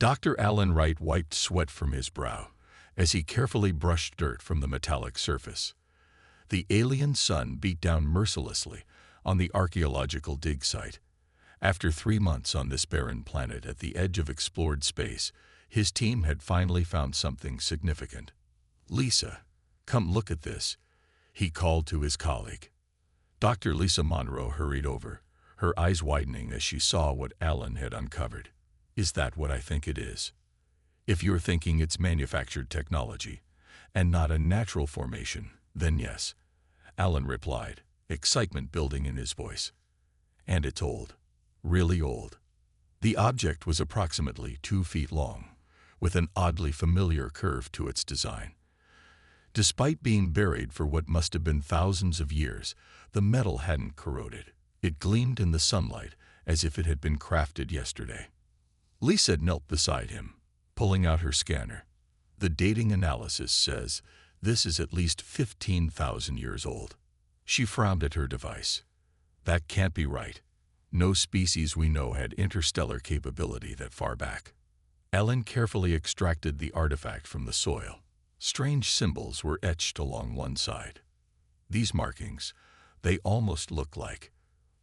Dr. Alan Wright wiped sweat from his brow as he carefully brushed dirt from the metallic surface. The alien sun beat down mercilessly on the archaeological dig site. After 3 months on this barren planet at the edge of explored space, his team had finally found something significant. "Lisa, come look at this," he called to his colleague. Dr. Lisa Monroe hurried over, her eyes widening as she saw what Alan had uncovered. "Is that what I think it is? If you're thinking it's manufactured technology and not a natural formation, then yes," Alan replied, excitement building in his voice. "And it's old, really old." The object was approximately 2 feet long, with an oddly familiar curve to its design. Despite being buried for what must have been thousands of years, the metal hadn't corroded. It gleamed in the sunlight as if it had been crafted yesterday. Lisa knelt beside him, pulling out her scanner. "The dating analysis says this is at least 15,000 years old." She frowned at her device. "That can't be right. No species we know had interstellar capability that far back." Alan carefully extracted the artifact from the soil. Strange symbols were etched along one side. "These markings, they almost look like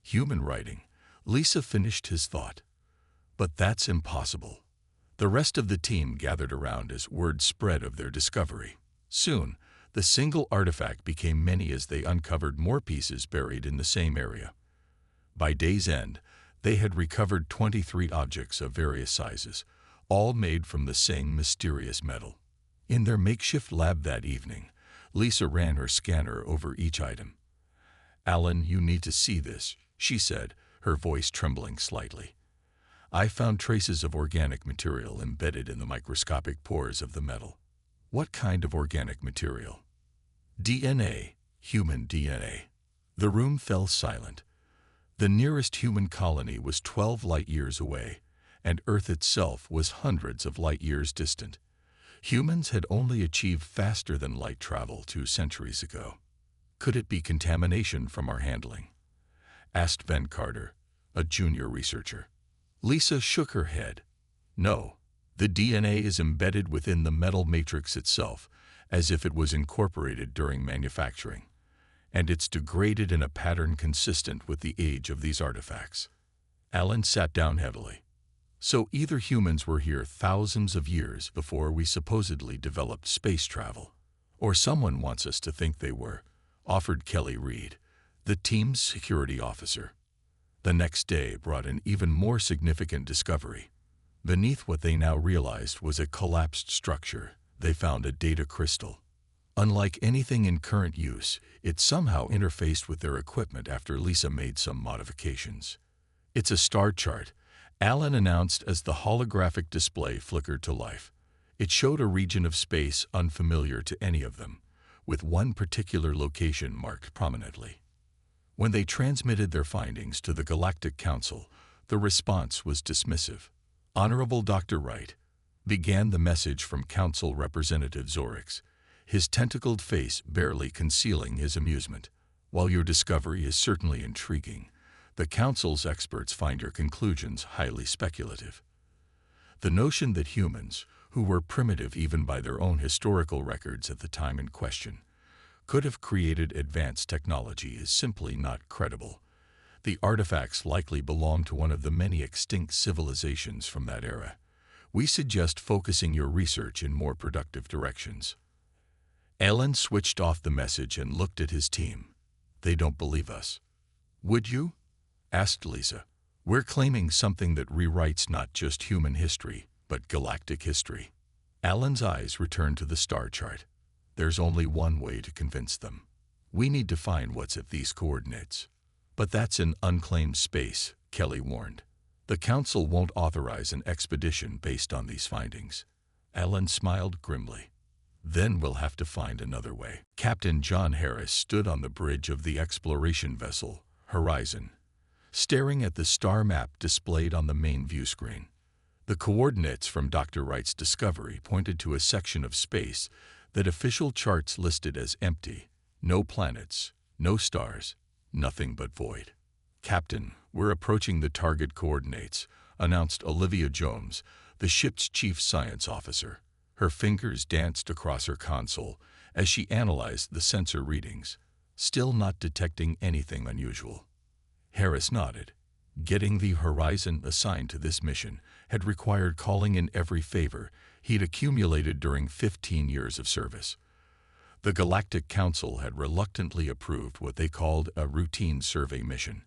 human writing." Lisa finished his thought. "But that's impossible." The rest of the team gathered around as word spread of their discovery. Soon, the single artifact became many as they uncovered more pieces buried in the same area. By day's end, they had recovered 23 objects of various sizes, all made from the same mysterious metal. In their makeshift lab that evening, Lisa ran her scanner over each item. "Alan, you need to see this," she said, her voice trembling slightly. "I found traces of organic material embedded in the microscopic pores of the metal." "What kind of organic material?" "DNA, human DNA." The room fell silent. The nearest human colony was 12 light-years away, and Earth itself was hundreds of light-years distant. Humans had only achieved faster-than-light travel 2 centuries ago. "Could it be contamination from our handling?" asked Ben Carter, a junior researcher. Lisa shook her head. "No, the DNA is embedded within the metal matrix itself, as if it was incorporated during manufacturing, and it's degraded in a pattern consistent with the age of these artifacts." Alan sat down heavily. "So either humans were here thousands of years before we supposedly developed space travel, or someone wants us to think they were," offered Kelly Reed, the team's security officer. The next day brought an even more significant discovery. Beneath what they now realized was a collapsed structure, they found a data crystal. Unlike anything in current use, it somehow interfaced with their equipment after Lisa made some modifications. "It's a star chart," Alan announced as the holographic display flickered to life. It showed a region of space unfamiliar to any of them, with one particular location marked prominently. When they transmitted their findings to the Galactic Council, the response was dismissive. "Honorable Dr. Wright," began the message from Council Representative Orcs, his tentacled face barely concealing his amusement. "While your discovery is certainly intriguing, the Council's experts find your conclusions highly speculative. The notion that humans, who were primitive even by their own historical records at the time in question, could have created advanced technology is simply not credible. The artifacts likely belong to one of the many extinct civilizations from that era. We suggest focusing your research in more productive directions." Alan switched off the message and looked at his team. "They don't believe us." "Would you?" asked Lisa. "We're claiming something that rewrites not just human history, but galactic history." Alan's eyes returned to the star chart. "There's only one way to convince them. We need to find what's at these coordinates." "But that's in unclaimed space," Kelly warned. "The Council won't authorize an expedition based on these findings." Alan smiled grimly. "Then we'll have to find another way." Captain John Harris stood on the bridge of the exploration vessel, Horizon, staring at the star map displayed on the main view screen. The coordinates from Dr. Wright's discovery pointed to a section of space that official charts listed as empty. No planets, no stars, nothing but void. "Captain, we're approaching the target coordinates," announced Olivia Jones, the ship's chief science officer. Her fingers danced across her console as she analyzed the sensor readings, still not detecting anything unusual. Harris nodded. Getting the Horizon assigned to this mission had required calling in every favor he'd accumulated during 15 years of service. The Galactic Council had reluctantly approved what they called a routine survey mission,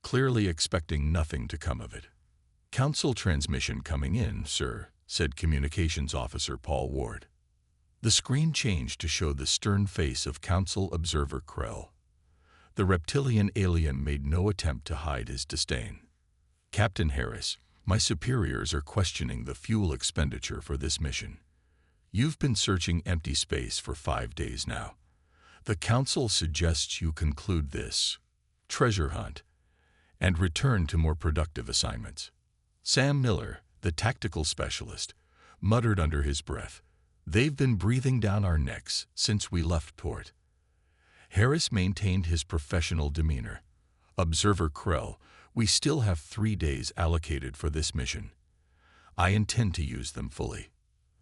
clearly expecting nothing to come of it. "Council transmission coming in, sir," said Communications Officer Paul Ward. The screen changed to show the stern face of Council Observer Krell. The reptilian alien made no attempt to hide his disdain. "Captain Harris, my superiors are questioning the fuel expenditure for this mission. You've been searching empty space for 5 days now. The Council suggests you conclude this treasure hunt and return to more productive assignments." Sam Miller, the tactical specialist, muttered under his breath, "They've been breathing down our necks since we left port." Harris maintained his professional demeanor. "Observer Krell, we still have 3 days allocated for this mission. I intend to use them fully.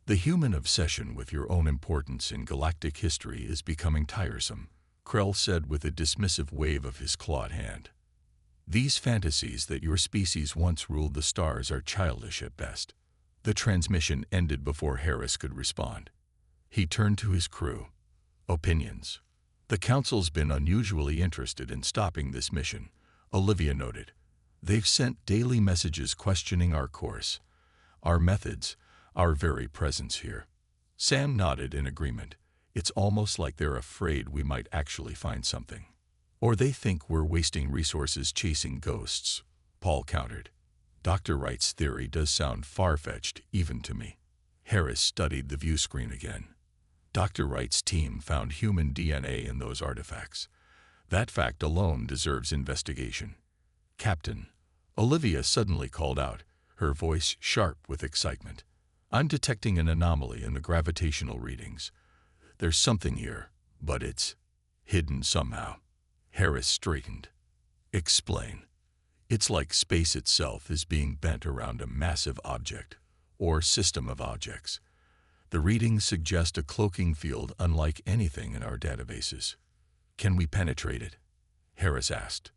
The human obsession with your own importance in galactic history is becoming tiresome," Krell said with a dismissive wave of his clawed hand. "These fantasies that your species once ruled the stars are childish at best." The transmission ended before Harris could respond. He turned to his crew. "Opinions?" "The Council's been unusually interested in stopping this mission," Olivia noted. "They've sent daily messages questioning our course, our methods, our very presence here." Sam nodded in agreement. "It's almost like they're afraid we might actually find something. Or they think we're wasting resources chasing ghosts," Paul countered. "Dr. Wright's theory does sound far-fetched, even to me." Harris studied the view screen again. "Dr. Wright's team found human DNA in those artifacts. That fact alone deserves investigation." "Captain," Olivia suddenly called out, her voice sharp with excitement, "I'm detecting an anomaly in the gravitational readings. There's something here, but it's hidden somehow." Harris straightened. "Explain." "It's like space itself is being bent around a massive object, or system of objects. The readings suggest a cloaking field unlike anything in our databases." "Can we penetrate it?" Harris asked.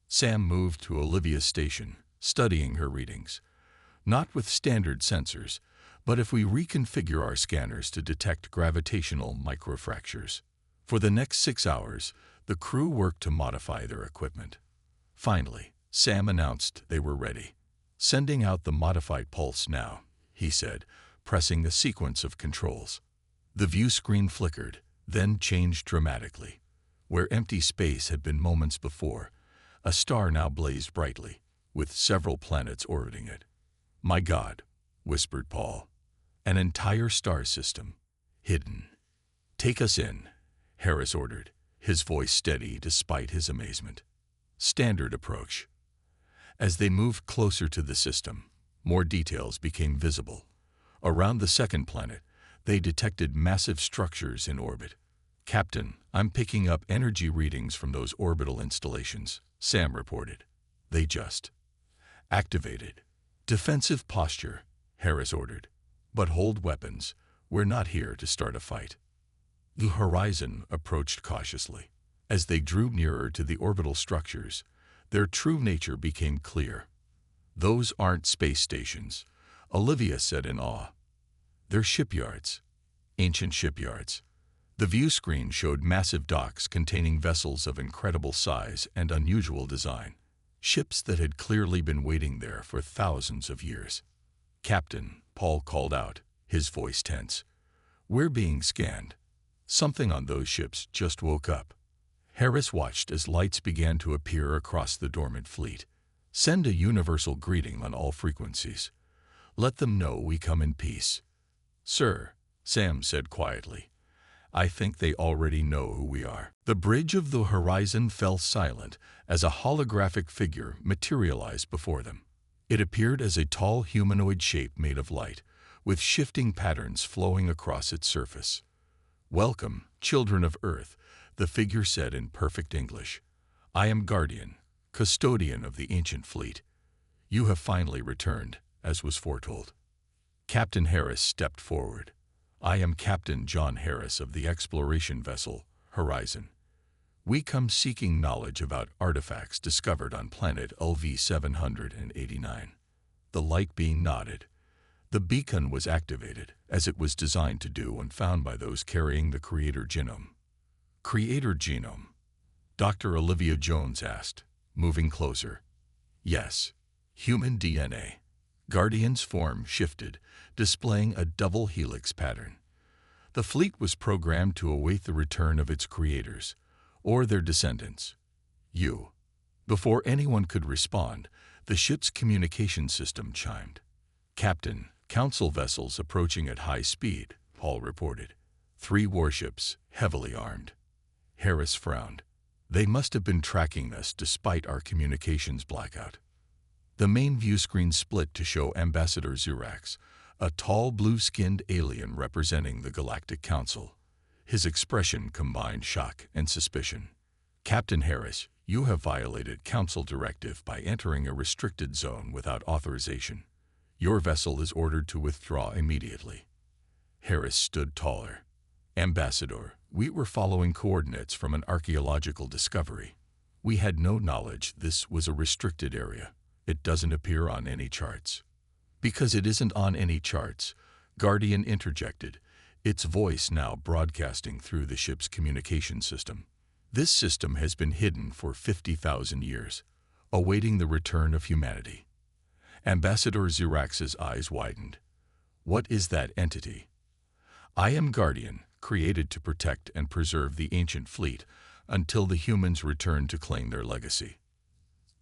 Sam moved to Olivia's station, studying her readings. "Not with standard sensors, but if we reconfigure our scanners to detect gravitational microfractures." For the next 6 hours, the crew worked to modify their equipment. Finally, Sam announced they were ready. "Sending out the modified pulse now," he said, pressing a sequence of controls. The view screen flickered, then changed dramatically. Where empty space had been moments before, a star now blazed brightly, with several planets orbiting it. "My God," whispered Paul. "An entire star system, hidden." "Take us in," Harris ordered, his voice steady despite his amazement. "Standard approach." As they moved closer to the system, more details became visible. Around the second planet, they detected massive structures in orbit. "Captain, I'm picking up energy readings from those orbital installations," Sam reported. "They just activated." "Defensive posture," Harris ordered. "But hold weapons. We're not here to start a fight." The Horizon approached cautiously. As they drew nearer to the orbital structures, their true nature became clear. "Those aren't space stations," Olivia said in awe. "They're shipyards. Ancient shipyards." The view screen showed massive docks containing vessels of incredible size and unusual design. Ships that had clearly been waiting there for thousands of years. "Captain," Paul called out, his voice tense. "We're being scanned. Something on those ships just woke up." Harris watched as lights began to appear across the dormant fleet. "Send a universal greeting on all frequencies. Let them know we come in peace." "Sir," Sam said quietly, "I think they already know who we are." The bridge of the Horizon fell silent as a holographic figure materialized before them. It appeared as a tall humanoid shape made of light, with shifting patterns flowing across its surface. "Welcome, children of Earth," the figure said in perfect English. "I am Guardian, custodian of the ancient fleet. You have finally returned, as was foretold." Captain Harris stepped forward. "I am Captain John Harris of the exploration vessel Horizon. We come seeking knowledge about artifacts discovered on planet LV-789. The light being nodded. The beacon was activated, as it was designed to do when found by those carrying the creator genome. Creator genome? Dr. Olivia Jones asked, moving closer. Yes. Human DNA. Guardian's form shifted, displaying a double helix pattern. The fleet was programmed to await the return of its creators, or their descendants. You. Before anyone could respond, the ship's communication system chimed. "Captain, council vessels approaching at high speed," Paul reported. 3 warships, heavily armed. Harris frowned. "They must have been tracking us despite our communications blackout." The main view screen split to show Ambassador Zurax, a tall blue-skinned alien representing the Galactic Council. His expression combined shock and suspicion. "Captain Harris, you have violated Council directive by entering a restricted zone without authorization. Your vessel is ordered to withdraw immediately." Harris stood taller. "Ambassador, we were following coordinates from an archaeological discovery. We had no knowledge this was a restricted area. It doesn't appear on any charts." "Because it isn't on any charts," Guardian interjected, its voice now broadcasting through the ship's communication system. "This system has been hidden for 50,000 years, awaiting the return of humanity." Ambassador Zurax's eyes widened. "What is that entity?" "I am Guardian, created to protect and preserve the ancient fleet until the humans return to claim their legacy."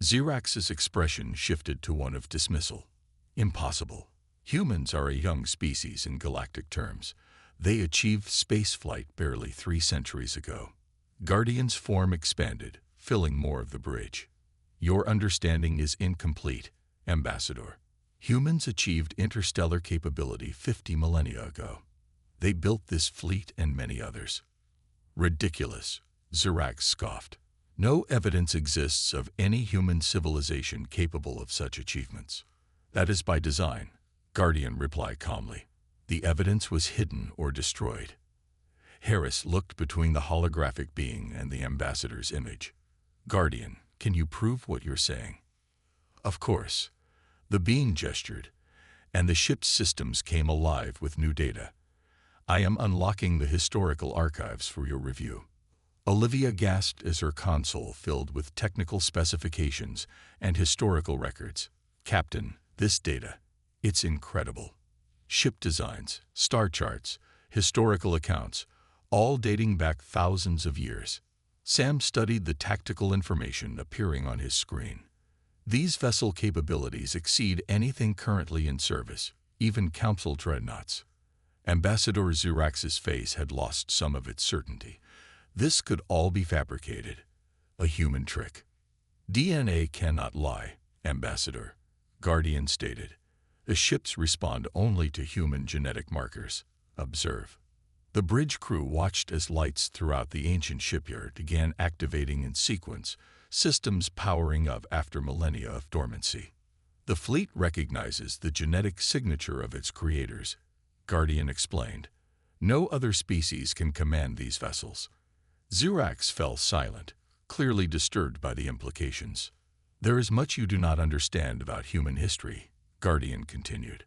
Zirax's expression shifted to one of dismissal. "Impossible. Humans are a young species in galactic terms. They achieved spaceflight barely 3 centuries ago." Guardian's form expanded, filling more of the bridge. "Your understanding is incomplete, Ambassador. Humans achieved interstellar capability 50 millennia ago. They built this fleet and many others." "Ridiculous," Zirax scoffed. "No evidence exists of any human civilization capable of such achievements." "That is by design," Guardian replied calmly. "The evidence was hidden or destroyed." Harris looked between the holographic being and the ambassador's image. "Guardian, can you prove what you're saying?" "Of course." The being gestured, and the ship's systems came alive with new data. "I am unlocking the historical archives for your review." Olivia gasped as her console filled with technical specifications and historical records. "Captain, this data, it's incredible. Ship designs, star charts, historical accounts, all dating back thousands of years." Sam studied the tactical information appearing on his screen. "These vessel capabilities exceed anything currently in service, even Council dreadnoughts." Ambassador Zurax's face had lost some of its certainty. This could all be fabricated. A human trick. "DNA cannot lie, Ambassador," Guardian stated. "The ships respond only to human genetic markers. Observe." The bridge crew watched as lights throughout the ancient shipyard began activating in sequence, systems powering up after millennia of dormancy. "The fleet recognizes the genetic signature of its creators," Guardian explained. "No other species can command these vessels." Zurax fell silent, clearly disturbed by the implications. "There is much you do not understand about human history," Guardian continued.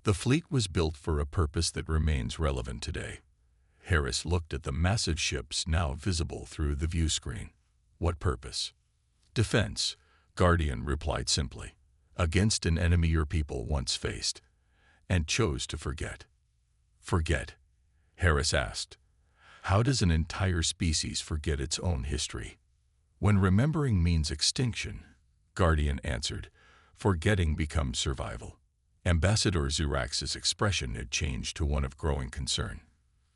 "The fleet was built for a purpose that remains relevant today." Harris looked at the massive ships now visible through the view screen. "What purpose?" "Defense," Guardian replied simply. "Against an enemy your people once faced, and chose to forget." "Forget?" Harris asked. "How does an entire species forget its own history?" "When remembering means extinction," Guardian answered, "forgetting becomes survival." Ambassador Zurax's expression had changed to one of growing concern.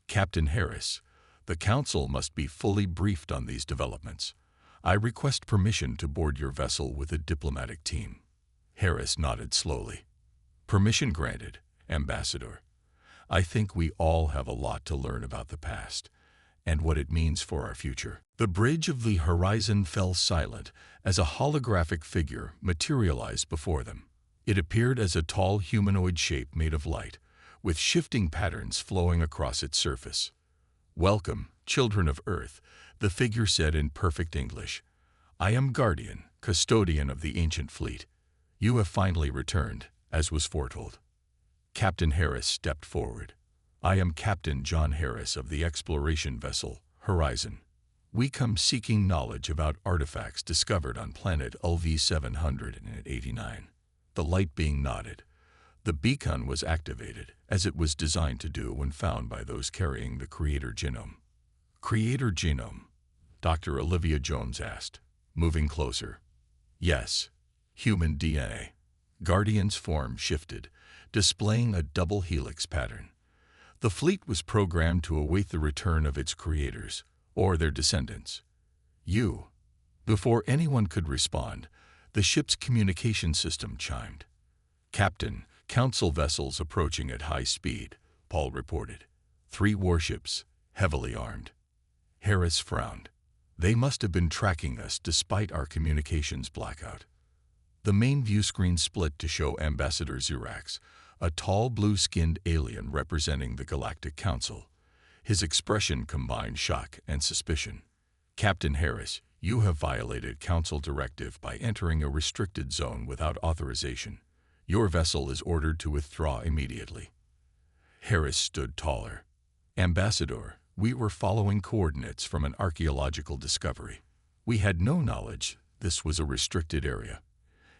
"Captain Harris, the Council must be fully briefed on these developments. I request permission to board your vessel with a diplomatic team." Harris nodded slowly. "Permission granted, Ambassador. I think we all have a lot to learn about the past and what it means for our future." The bridge of the Horizon fell silent as a holographic figure materialized before them. It appeared as a tall humanoid shape made of light, with shifting patterns flowing across its surface. "Welcome, children of Earth," the figure said in perfect English. "I am Guardian, custodian of the ancient fleet. You have finally returned, as was foretold." Captain Harris stepped forward. "I am Captain John Harris of the exploration vessel Horizon. We come seeking knowledge about artifacts discovered on planet LV 789. The light being nodded. The beacon was activated, as it was designed to do when found by those carrying the creator genome. "Creator genome?" Dr. Olivia Jones asked, moving closer. "Yes, human DNA." Guardian's form shifted, displaying a double helix pattern. The fleet was programmed to await the return of its creators, or their descendants. "You." Before anyone could respond, the ship's communication system chimed. "Captain, Council vessels approaching at high speed," Paul reported. 3 warships, heavily armed. Harris frowned. "They must have been tracking us despite our communications blackout." The main view screen split to show Ambassador Xerax, a tall blue-skinned alien representing the Galactic Council. His expression combined shock and suspicion. "Captain Harris, you have violated Council directive by entering a restricted zone without authorization. Your vessel is ordered to withdraw immediately." Harris stood taller. "Ambassador, we were following coordinates from an archaeological discovery. We had no knowledge this was a restricted area.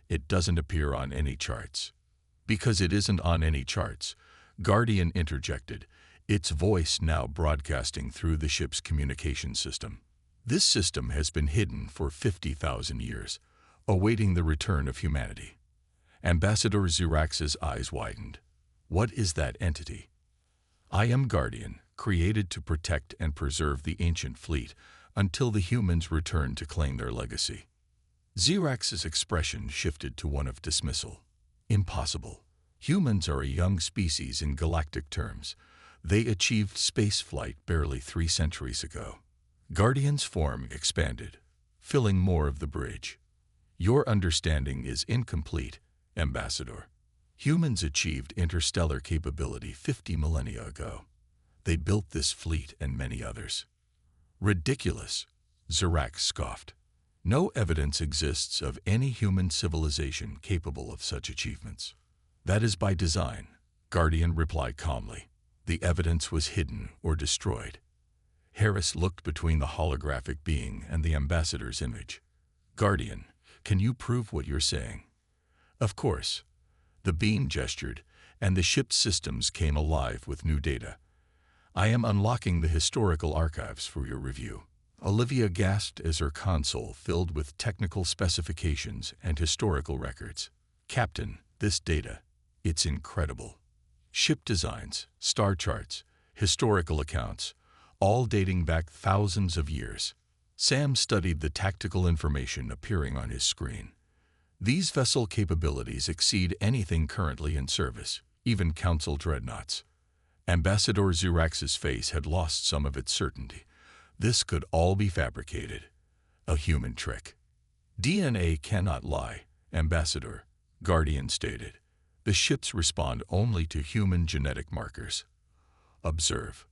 It doesn't appear on any charts." "Because it isn't on any charts," Guardian interjected, its voice now broadcasting through the ship's communication system. "This system has been hidden for 50,000 years, awaiting the return of humanity." Ambassador Xerax's eyes widened. "What is that entity?" "I am Guardian, created to protect and preserve the ancient fleet until the humans return to claim their legacy." Xerax's expression shifted to one of dismissal. "Impossible. Humans are a young species in galactic terms. They achieved spaceflight barely 3 centuries ago." Guardian's form expanded, filling more of the bridge. "Your understanding is incomplete, Ambassador. Humans achieved interstellar capability 50 millennia ago. They built this fleet and many others." "Ridiculous," Xerax scoffed. "No evidence exists of any human civilization capable of such achievements." "That is by design," Guardian replied calmly. "The evidence was hidden or destroyed." Harris looked between the holographic being and the ambassador's image. "Guardian, can you prove what you're saying?" "Of course." The beam gestured, and the ship's systems came alive with new data. "I am unlocking the historical archives for your review." Olivia gasped as her console filled with technical specifications and historical records. "Captain, this data, it's incredible. Ship designs, star charts, historical accounts, all dating back thousands of years." Sam studied the tactical information appearing on his screen. "These vessel capabilities exceed anything currently in service, even Council dreadnoughts." Ambassador Xerax's face had lost some of its certainty. This could all be fabricated. A human trick. "DNA cannot lie, Ambassador," Guardian stated. "The ships respond only to human genetic markers." "Observe."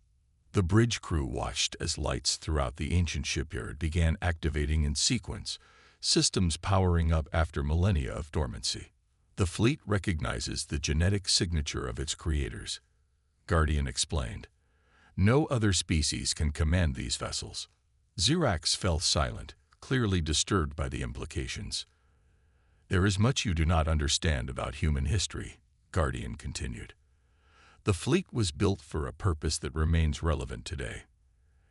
The bridge crew watched as lights throughout the ancient shipyard began activating in sequence, systems powering up after millennia of dormancy. "The fleet recognizes the genetic signature of its creators," Guardian explained. "No other species can command these vessels." Xerax fell silent, clearly disturbed by the implications. "There is much you do not understand about human history," Guardian continued. "The fleet was built for a purpose that remains relevant today."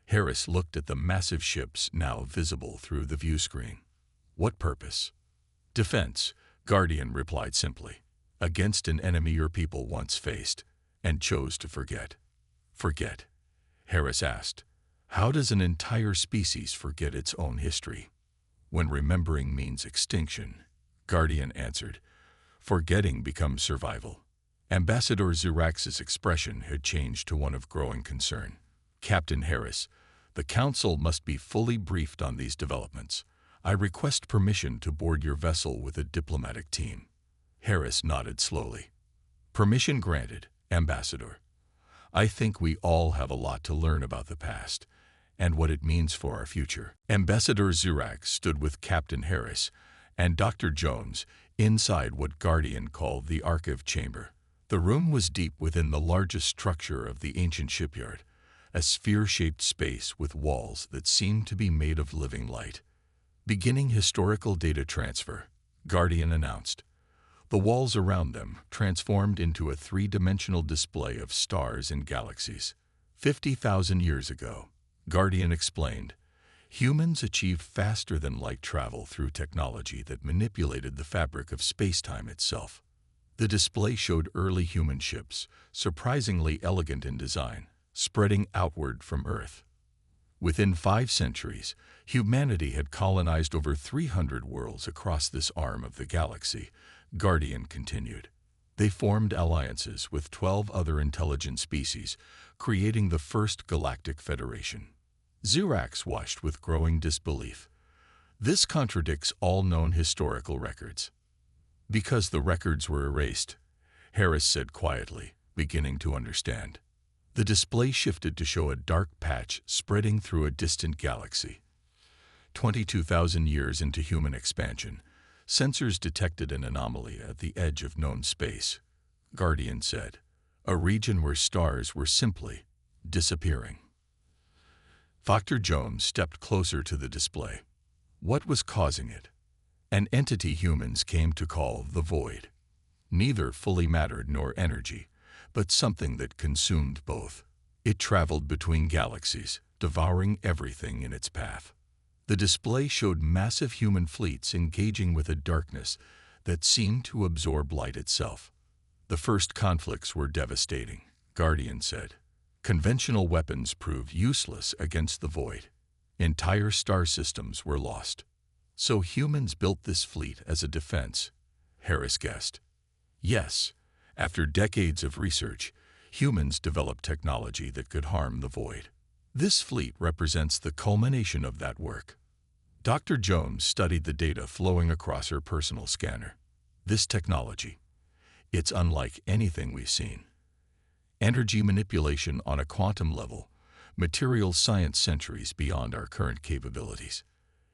Harris looked at the massive ships now visible through the view screen. "What purpose?" "Defense," Guardian replied simply. "Against an enemy your people once faced and chose to forget." "Forget?" Harris asked. "How does an entire species forget its own history?" "When remembering means extinction," Guardian answered. "Forgetting becomes survival." Ambassador Xerax's expression had changed to one of growing concern. "Captain Harris, the Council must be fully briefed on these developments. I request permission to board your vessel with a diplomatic team." Harris nodded slowly. Permission granted, Ambassador. I think we all have a lot to learn about the past and what it means for our future. Ambassador Zurax stood with Captain Harris and Dr. Jones inside what Guardian called the Archive Chamber. The room was deep within the largest structure of the ancient shipyard, a sphere-shaped space with walls that seemed to be made of living light. Beginning historical data transfer, Guardian announced. The walls around them transformed into a three-dimensional display of stars and galaxies. 50,000 years ago, Guardian explained, humans achieved faster-than-light travel through technology that manipulated the fabric of space-time itself. The display showed early human ships, surprisingly elegant in design, spreading outward from Earth. Within 5 centuries, humanity had colonized over 300 worlds across this arm of the galaxy, Guardian continued. They formed alliances with 12 other intelligent species, creating the first galactic federation. Zurax watched with growing disbelief. This contradicts all known historical records. Because the records were erased, Harris said quietly, beginning to understand. The display shifted to show a dark patch spreading through a distant galaxy. 22,000 years into human expansion, sensors detected an anomaly at the edge of known space, Guardian said, a region where stars were simply disappearing. Dr. Jones stepped closer to the display. What was causing it? An entity humans came to call the Void. Neither fully matter nor energy, but something that consumed both. It traveled between galaxies, devouring everything in its path. The display showed massive human fleets engaging with a darkness that seemed to absorb light itself. The first conflicts were devastating, Guardian said. Conventional weapons proved useless against the Void. Entire star systems were lost. So humans built this fleet as a defense, Harris guessed. Yes, after decades of research, humans developed technology that could harm the Void. This fleet represents the culmination of that work. Dr. Jones studied the data flowing across her personal scanner. This technology, it's unlike anything we've seen. Energy manipulation on a quantum level, material science centuries beyond our current capabilities.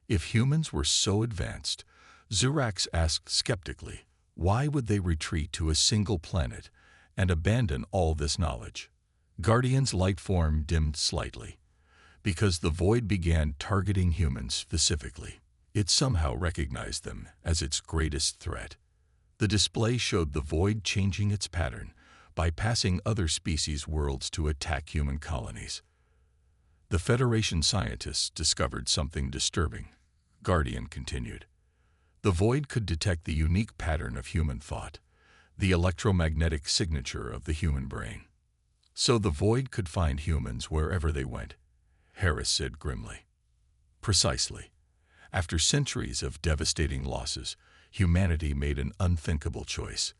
If humans were so advanced, Zurax asked skeptically, why would they retreat to a single planet and abandon all this knowledge? Guardian's light form dimmed slightly. Because the Void began targeting humans specifically. It somehow recognized them as its greatest threat. The display showed the Void changing its pattern, bypassing other species' worlds to attack human colonies. The Federation scientists discovered something disturbing, Guardian continued. The Void could detect the unique pattern of human thought, the electromagnetic signature of the human brain. So the Void could find humans wherever they went, Harris said grimly. Precisely. After centuries of devastating losses, humanity made an unthinkable choice.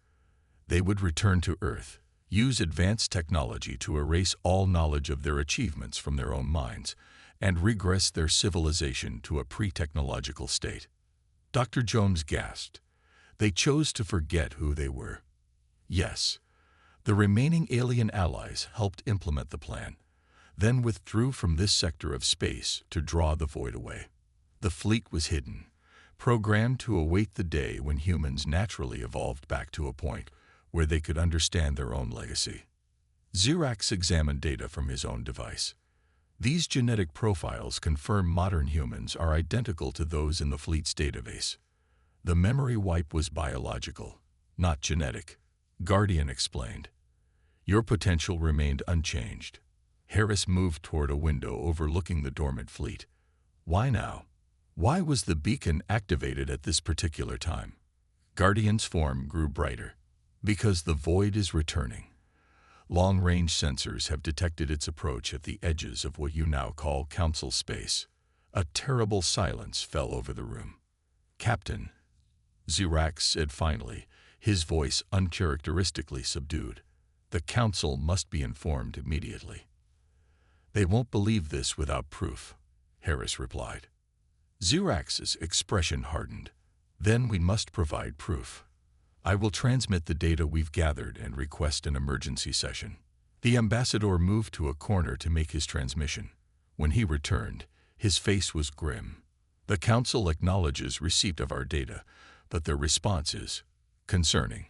They would return to Earth, use advanced technology to erase all knowledge of their achievements from their own minds, and regress their civilization to a pre-technological state. Dr. Jones gasped. They chose to forget who they were. Yes, the remaining alien allies helped implement the plan, then withdrew from this sector of space to draw the Void away. The fleet was hidden, programmed to await the day when humans naturally evolved back to a point where they could understand their own legacy. Zurax examined data from his own device. These genetic profiles confirm modern humans are identical to those in the fleet's database. The memory wipe was biological, not genetic, Guardian explained. Your potential remained unchanged. Harris moved toward a window overlooking the dormant fleet. Why now? Why was the beacon activated at this particular time? Guardian's form grew brighter. Because the Void is returning. Long-range sensors have detected its approach at the edges of what you now call Council space. A terrible silence fell over the room. Captain, Zurax said finally, his voice uncharacteristically subdued. The Council must be informed immediately. They won't believe this without proof, Harris replied. Zurax's expression hardened. Then we must provide proof. I will transmit the data we've gathered and request an emergency session. The ambassador moved to a corner to make his transmission. When he returned, his face was grim. The Council acknowledges receipt of our data, but their response is concerning.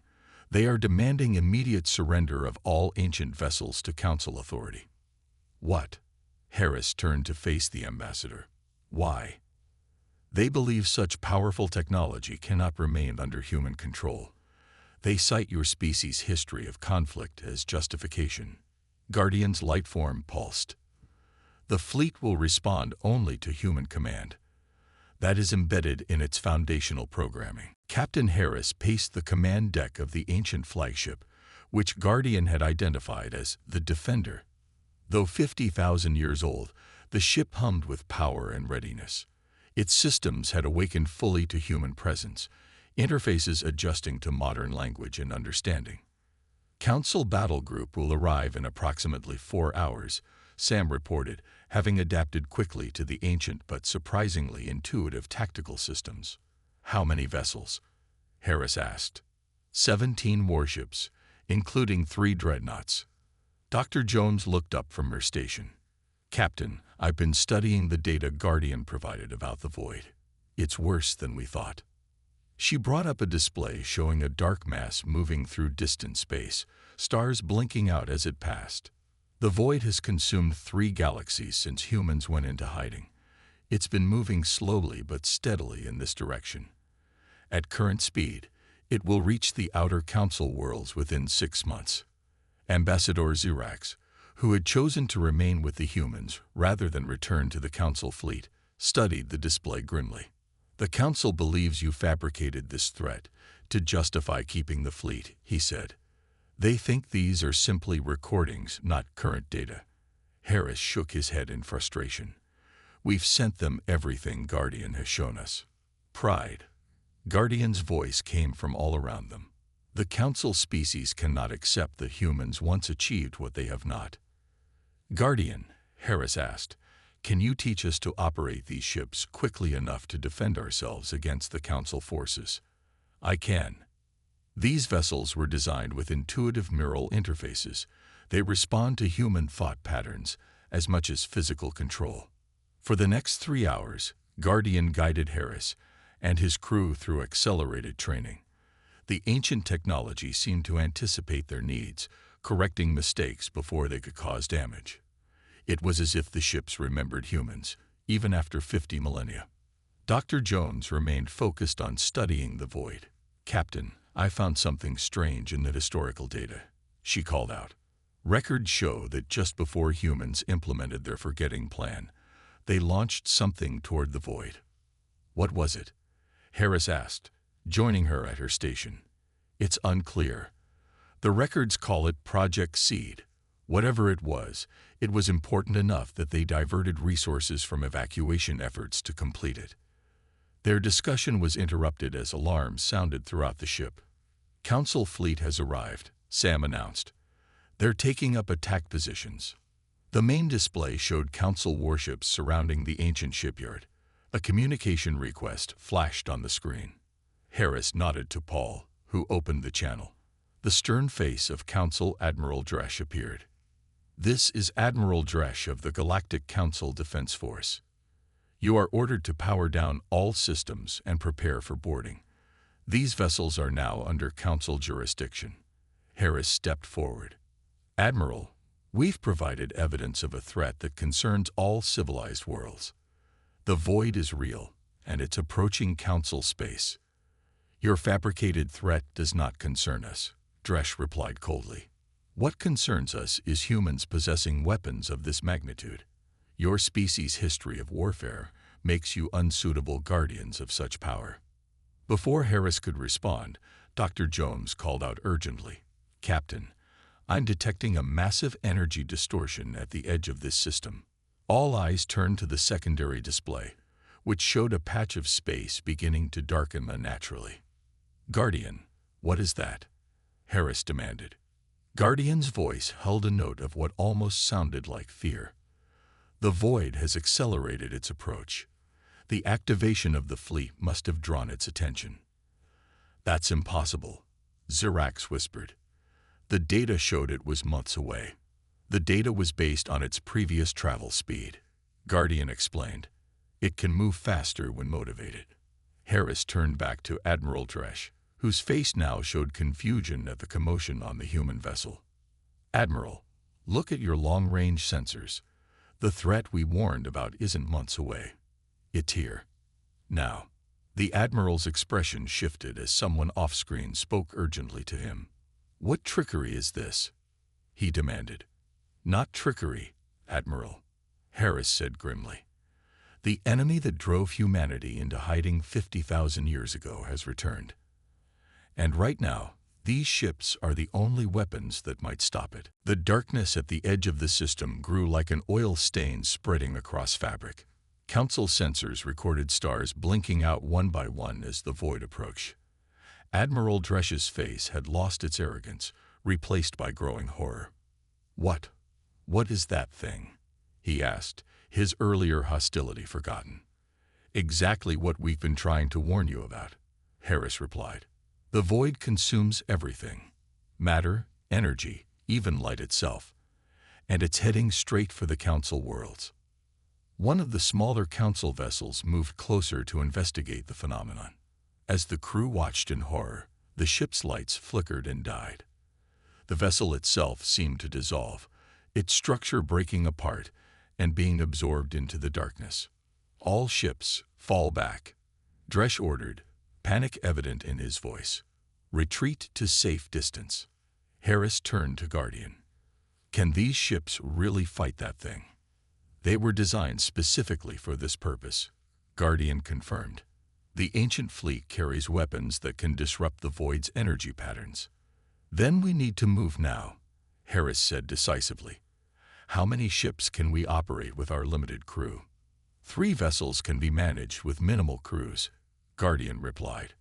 They are demanding immediate surrender of all ancient vessels to Council authority. What? Harris turned to face the ambassador. Why? They believe such powerful technology cannot remain under human control. They cite your species' history of conflict as justification. Guardian's light form pulsed. The fleet will respond only to human command. That is embedded in its foundational programming. Captain Harris paced the command deck of the ancient flagship, which Guardian had identified as the Defender. Though 50,000 years old, the ship hummed with power and readiness. Its systems had awakened fully to human presence, interfaces adjusting to modern language and understanding. Council Battle Group will arrive in approximately 4 hours, Sam reported, having adapted quickly to the ancient but surprisingly intuitive tactical systems. How many vessels? Harris asked. 17 warships, including 3 dreadnoughts. Dr. Jones looked up from her station. Captain, I've been studying the data Guardian provided about the void. It's worse than we thought. She brought up a display showing a dark mass moving through distant space, stars blinking out as it passed. The void has consumed 3 galaxies since humans went into hiding. It's been moving slowly but steadily in this direction. At current speed, it will reach the outer council worlds within 6 months. Ambassador Xerax, who had chosen to remain with the humans rather than return to the council fleet, studied the display grimly. The council believes you fabricated this threat to justify keeping the fleet, he said. They think these are simply recordings, not current data. Harris shook his head in frustration. We've sent them everything Guardian has shown us. Pride. Guardian's voice came from all around them. The council species cannot accept that humans once achieved what they have not. Guardian, Harris asked, can you teach us to operate these ships quickly enough to defend ourselves against the council forces? I can. These vessels were designed with intuitive neural interfaces. They respond to human thought patterns as much as physical control. For the next 3 hours, Guardian guided Harris and his crew through accelerated training. The ancient technology seemed to anticipate their needs, correcting mistakes before they could cause damage. It was as if the ships remembered humans, even after 50 millennia. Dr. Jones remained focused on studying the void. Captain, I found something strange in the historical data, she called out. Records show that just before humans implemented their forgetting plan, they launched something toward the void. What was it? Harris asked, joining her at her station. It's unclear. The records call it Project Seed. Whatever it was important enough that they diverted resources from evacuation efforts to complete it. Their discussion was interrupted as alarms sounded throughout the ship. Council fleet has arrived, Sam announced. They're taking up attack positions. The main display showed Council warships surrounding the ancient shipyard. A communication request flashed on the screen. Harris nodded to Paul, who opened the channel. The stern face of Council Admiral Dresch appeared. This is Admiral Dresch of the Galactic Council Defense Force. You are ordered to power down all systems and prepare for boarding. These vessels are now under Council jurisdiction. Harris stepped forward. Admiral, we've provided evidence of a threat that concerns all civilized worlds. The void is real, and it's approaching Council space. Your fabricated threat does not concern us, Dresch replied coldly. What concerns us is humans possessing weapons of this magnitude. Your species' history of warfare makes you unsuitable guardians of such power. Before Harris could respond, Dr. Jones called out urgently, Captain, I'm detecting a massive energy distortion at the edge of this system. All eyes turned to the secondary display, which showed a patch of space beginning to darken unnaturally. Guardian, what is that? Harris demanded. Guardian's voice held a note of what almost sounded like fear. The void has accelerated its approach. The activation of the fleet must have drawn its attention. That's impossible. Zirax whispered. The data showed it was months away. The data was based on its previous travel speed. Guardian explained. It can move faster when motivated. Harris turned back to Admiral Dresch, whose face now showed confusion at the commotion on the human vessel. Admiral, look at your long-range sensors. The threat we warned about isn't months away. It's here. Now. The Admiral's expression shifted as someone off-screen spoke urgently to him. What trickery is this? He demanded. Not trickery, Admiral, Harris said grimly. The enemy that drove humanity into hiding 50,000 years ago has returned. And right now, these ships are the only weapons that might stop it. The darkness at the edge of the system grew like an oil stain spreading across fabric. Council sensors recorded stars blinking out one by one as the void approached. Admiral Dresch's face had lost its arrogance, replaced by growing horror. What is that thing? He asked, his earlier hostility forgotten. Exactly what we've been trying to warn you about, Harris replied. The void consumes everything. Matter, energy, even light itself. And it's heading straight for the Council worlds. One of the smaller Council vessels moved closer to investigate the phenomenon. As the crew watched in horror, the ship's lights flickered and died. The vessel itself seemed to dissolve, its structure breaking apart and being absorbed into the darkness. All ships, fall back, Dresch ordered, panic evident in his voice. Retreat to safe distance. Harris turned to Guardian. Can these ships really fight that thing? They were designed specifically for this purpose, Guardian confirmed. The ancient fleet carries weapons that can disrupt the void's energy patterns. Then we need to move now, Harris said decisively. How many ships can we operate with our limited crew? 3 vessels can be managed with minimal crews, Guardian replied.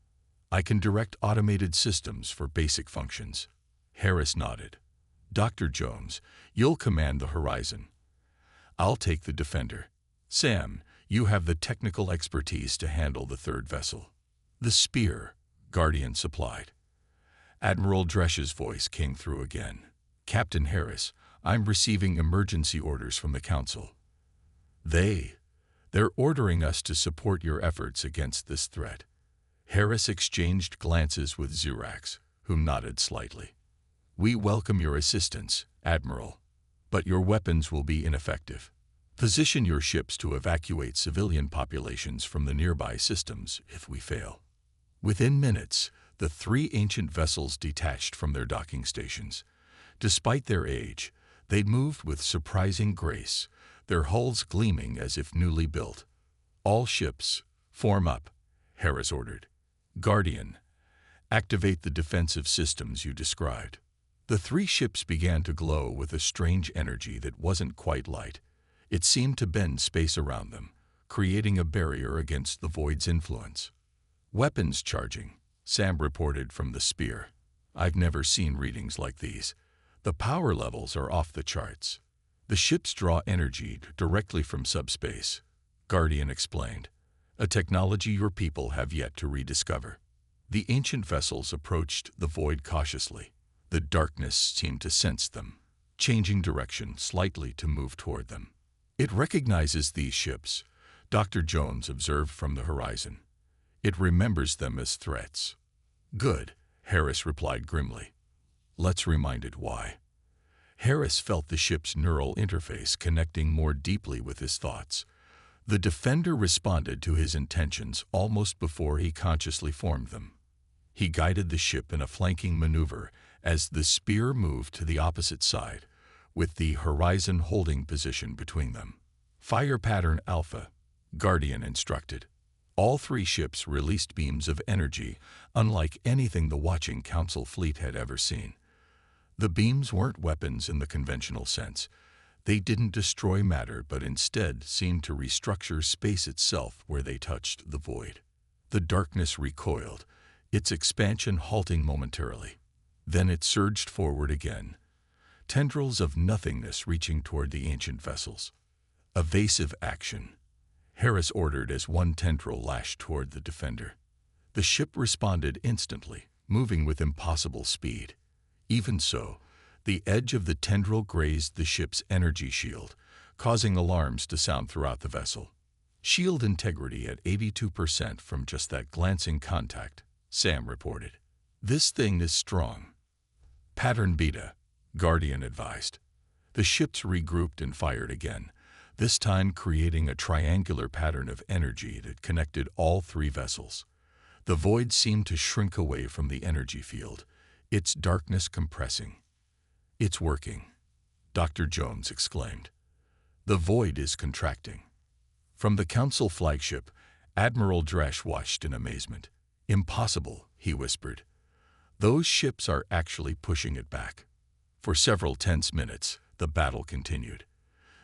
I can direct automated systems for basic functions. Harris nodded. Dr. Jones, you'll command the Horizon. I'll take the Defender. Sam, you have the technical expertise to handle the 3rd vessel. The Spear, Guardian supplied. Admiral Dresch's voice came through again. Captain Harris, I'm receiving emergency orders from the Council. They're ordering us to support your efforts against this threat. Harris exchanged glances with Zirax, who nodded slightly. We welcome your assistance, Admiral, but your weapons will be ineffective. Position your ships to evacuate civilian populations from the nearby systems if we fail. Within minutes, the 3 ancient vessels detached from their docking stations. Despite their age, they'd moved with surprising grace, their hulls gleaming as if newly built. All ships, form up, Harris ordered. Guardian, activate the defensive systems you described. The 3 ships began to glow with a strange energy that wasn't quite light. It seemed to bend space around them, creating a barrier against the void's influence. Weapons charging, Sam reported from the Spear. I've never seen readings like these. The power levels are off the charts. The ships draw energy directly from subspace, Guardian explained, a technology your people have yet to rediscover. The ancient vessels approached the void cautiously. The darkness seemed to sense them, changing direction slightly to move toward them. It recognizes these ships, Dr. Jones observed from the horizon. It remembers them as threats. Good, Harris replied grimly. Let's remind it why. Harris felt the ship's neural interface connecting more deeply with his thoughts. The Defender responded to his intentions almost before he consciously formed them. He guided the ship in a flanking maneuver as the Spear moved to the opposite side, with the Horizon holding position between them. Fire pattern Alpha, Guardian instructed. All 3 ships released beams of energy, unlike anything the watching Council fleet had ever seen. The beams weren't weapons in the conventional sense. They didn't destroy matter, but instead seemed to restructure space itself where they touched the void. The darkness recoiled, its expansion halting momentarily. Then it surged forward again, tendrils of nothingness reaching toward the ancient vessels. Evasive action, Harris ordered as one tendril lashed toward the Defender. The ship responded instantly, moving with impossible speed. Even so, the edge of the tendril grazed the ship's energy shield, causing alarms to sound throughout the vessel. Shield integrity at 82% from just that glancing contact, Sam reported. This thing is strong. Pattern beta, Guardian advised. The ships regrouped and fired again, this time creating a triangular pattern of energy that connected all three vessels. The void seemed to shrink away from the energy field, its darkness compressing. "It's working," Dr. Jones exclaimed. "The void is contracting." From the Council flagship, Admiral Dresch watched in amazement. "Impossible," he whispered. "Those ships are actually pushing it back." For several tense minutes, the battle continued.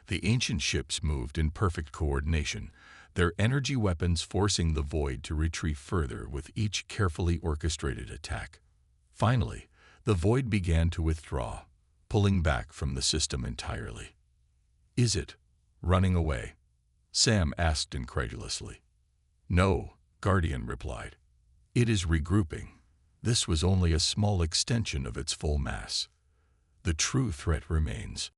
The ancient ships moved in perfect coordination, their energy weapons forcing the void to retreat further with each carefully orchestrated attack. Finally, the void began to withdraw, pulling back from the system entirely. "Is it running away?" Sam asked incredulously. "No," Guardian replied. "It is regrouping. This was only a small extension of its full mass. The true threat remains."